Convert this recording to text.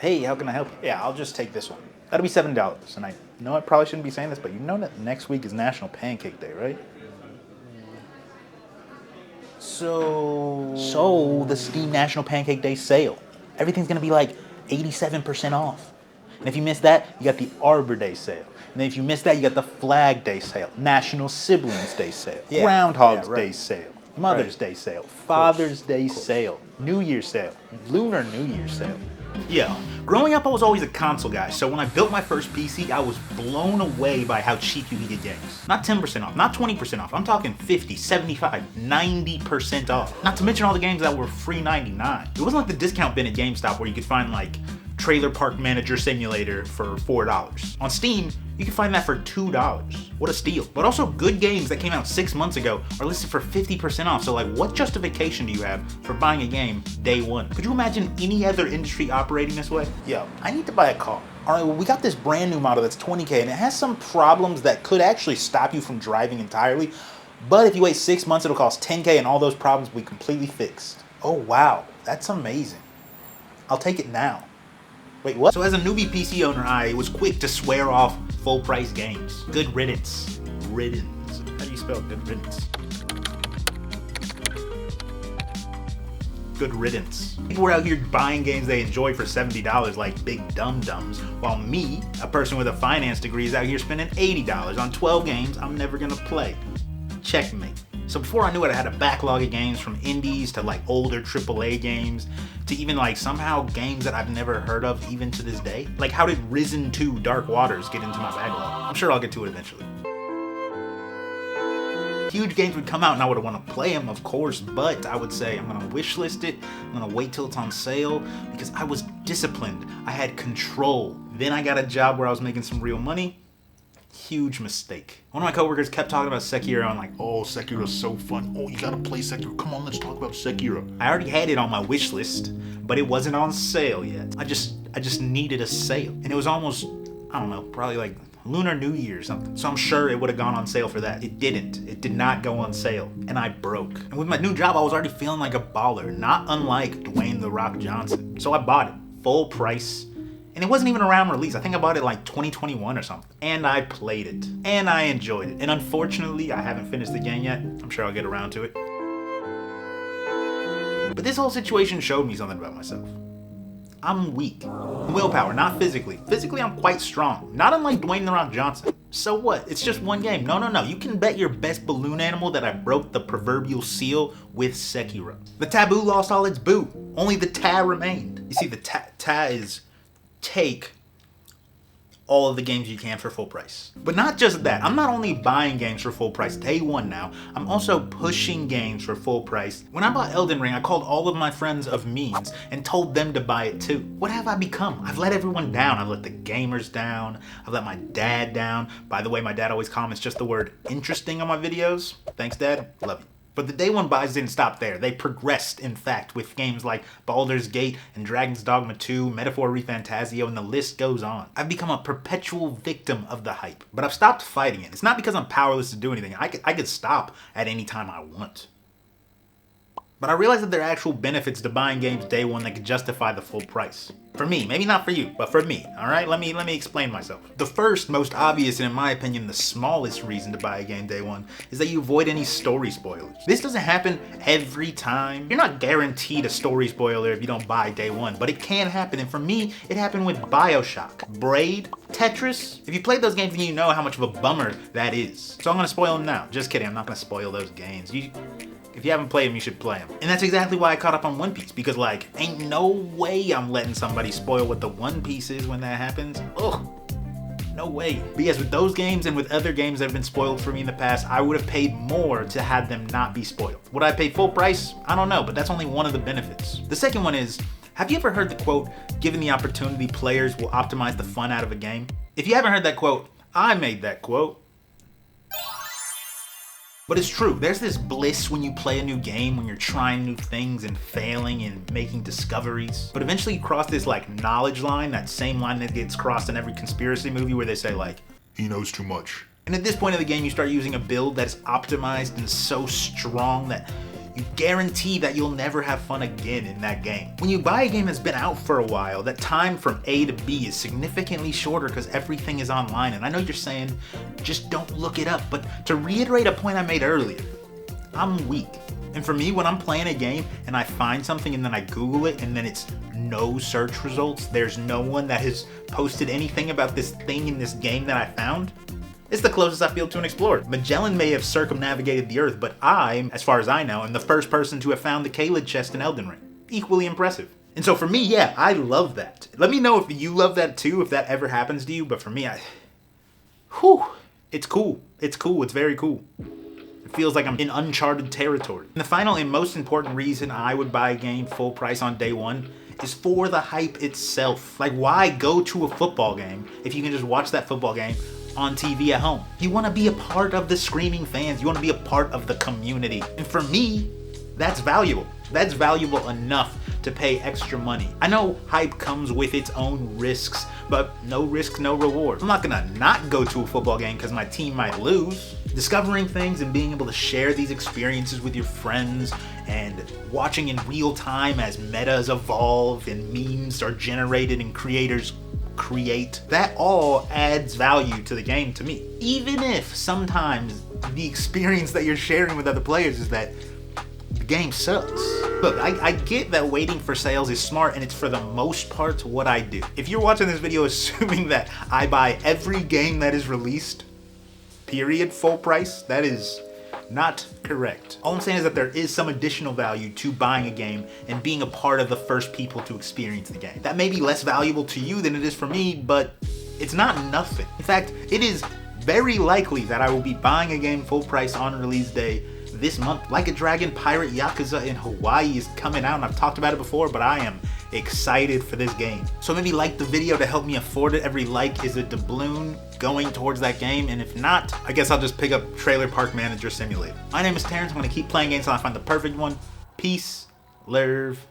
Hey, how can I help you? Yeah, I'll just take this one. That'll be $70. And I know I probably shouldn't be saying this, but you know that next week is National Pancake Day, right? So the Steam National Pancake Day sale. Everything's gonna be like 87% off. And if you miss that, you got the Arbor Day sale. And then if you miss that, you got the Flag Day sale, National Siblings Day sale, Groundhog's Day sale, Mother's Day sale, Father's Day sale, New Year's sale, Lunar New Year's sale. Yeah, growing up I was always a console guy, so when I built my first PC, I was blown away by how cheap you could get games. Not 10% off, not 20% off, I'm talking 50, 75, 90% off. Not to mention all the games that were free 99. It wasn't like the discount bin at GameStop where you could find like Trailer Park Manager Simulator for $4. On Steam, you can find that for $2. What a steal. But also good games that came out 6 months ago are listed for 50% off. So like, what justification do you have for buying a game day one? Could you imagine any other industry operating this way? Yo, I need to buy a car. All right, well, we got this brand new model that's $20K and it has some problems that could actually stop you from driving entirely. But if you wait 6 months, it'll cost $10K and all those problems will be completely fixed. Oh, wow, that's amazing. I'll take it now. Wait, what? So as a newbie PC owner, I was quick to swear off full price games. Good riddance. Riddance. How do you spell good riddance? Good riddance. People were out here buying games they enjoy for $70 like big dum-dums, while me, a person with a finance degree, is out here spending $80 on 12 games I'm never gonna play. Checkmate. So before I knew it, I had a backlog of games from indies to like older AAA games to even like somehow games that I've never heard of even to this day. Like how did Risen 2 Dark Waters get into my backlog? I'm sure I'll get to it eventually. Huge games would come out and I would want to play them, of course, but I would say I'm gonna wishlist it, I'm gonna wait till it's on sale because I was disciplined, I had control. Then I got a job where I was making some real money. Huge mistake. One of my coworkers kept talking about Sekiro and like, oh, Sekiro's so fun. Oh, you gotta play Sekiro. Come on, let's talk about Sekiro. I already had it on my wish list, but it wasn't on sale yet. I just needed a sale. And it was almost, I don't know, probably like Lunar New Year or something. So I'm sure it would have gone on sale for that. It didn't. It did not go on sale. And I broke. And with my new job, I was already feeling like a baller, not unlike Dwayne "The Rock" Johnson. So I bought it, full price. And it wasn't even around release. I think I bought it like 2021 or something. And I played it. And I enjoyed it. And unfortunately, I haven't finished the game yet. I'm sure I'll get around to it. But this whole situation showed me something about myself. I'm weak. Willpower, not physically. Physically, I'm quite strong. Not unlike Dwayne "The Rock" Johnson. So what? It's just one game. No. You can bet your best balloon animal that I broke the proverbial seal with Sekiro. The taboo lost all its boo. Only the ta remained. You see, the ta is take all of the games you can for full price. But not just that, I'm not only buying games for full price day one now, I'm also pushing games for full price. When I bought Elden Ring, I called all of my friends of means and told them to buy it too. What have I become? I've let everyone down. I've let the gamers down. I've let my dad down. By the way, my dad always comments just the word interesting on my videos. Thanks, Dad. Love you. But the day one buys didn't stop there. They progressed, in fact, with games like Baldur's Gate and Dragon's Dogma 2, Metaphor ReFantazio, and the list goes on. I've become a perpetual victim of the hype, but I've stopped fighting it. It's not because I'm powerless to do anything. I could stop at any time I want. But I realized that there are actual benefits to buying games day one that could justify the full price. For me, maybe not for you, but for me, alright? Let me explain myself. The first, most obvious, and in my opinion, the smallest reason to buy a game day one is that you avoid any story spoilers. This doesn't happen every time. You're not guaranteed a story spoiler if you don't buy day one, but it can happen, and for me, it happened with BioShock, Braid, Tetris. If you played those games, then you know how much of a bummer that is. So I'm gonna spoil them now. Just kidding, I'm not gonna spoil those games. If you haven't played them, you should play them. And that's exactly why I caught up on One Piece, because like, ain't no way I'm letting somebody spoil what the One Piece is when that happens. Ugh, no way. But yes, with those games and with other games that have been spoiled for me in the past, I would have paid more to have them not be spoiled. Would I pay full price? I don't know, but that's only one of the benefits. The second one is, have you ever heard the quote, given the opportunity, players will optimize the fun out of a game? If you haven't heard that quote, I made that quote. But it's true, there's this bliss when you play a new game, when you're trying new things and failing and making discoveries. But eventually you cross this like knowledge line, that same line that gets crossed in every conspiracy movie where they say like, he knows too much. And at this point of the game, you start using a build that's optimized and so strong that you guarantee that you'll never have fun again in that game. When you buy a game that's been out for a while, that time from A to B is significantly shorter because everything is online. And I know you're saying, just don't look it up. But to reiterate a point I made earlier, I'm weak. And for me, when I'm playing a game and I find something and then I Google it and then it's no search results, there's no one that has posted anything about this thing in this game that I found, it's the closest I feel to an explorer. Magellan may have circumnavigated the Earth, but I, as far as I know, am the first person to have found the Caelid chest in Elden Ring. Equally impressive. And so for me, yeah, I love that. Let me know if you love that too, if that ever happens to you, but for me, it's cool. It's cool, it's very cool. It feels like I'm in uncharted territory. And the final and most important reason I would buy a game full price on day one is for the hype itself. Like, why go to a football game if you can just watch that football game on TV at home? You want to be a part of the screaming fans. You want to be a part of the community. And for me, that's valuable. That's valuable enough to pay extra money. I know hype comes with its own risks, but no risk, no reward. I'm not gonna not go to a football game because my team might lose. Discovering things and being able to share these experiences with your friends and watching in real time as metas evolve and memes are generated and creators create, that all adds value to the game to me. Even if sometimes the experience that you're sharing with other players is that the game sucks. Look, I get that waiting for sales is smart and it's for the most part what I do. If you're watching this video assuming that I buy every game that is released, period, full price, that is not correct. All I'm saying is that there is some additional value to buying a game and being a part of the first people to experience the game. That may be less valuable to you than it is for me, but it's not nothing. In fact, it is very likely that I will be buying a game full price on release day this month. Like a Dragon Pirate Yakuza in Hawaii is coming out, and I've talked about it before, but I am excited for this game. So maybe like the video to help me afford it. Every like is a doubloon going towards that game, and if not, I guess I'll just pick up Trailer Park Manager Simulator. My name is Terrence. I'm gonna keep playing games until I find the perfect one. Peace, love,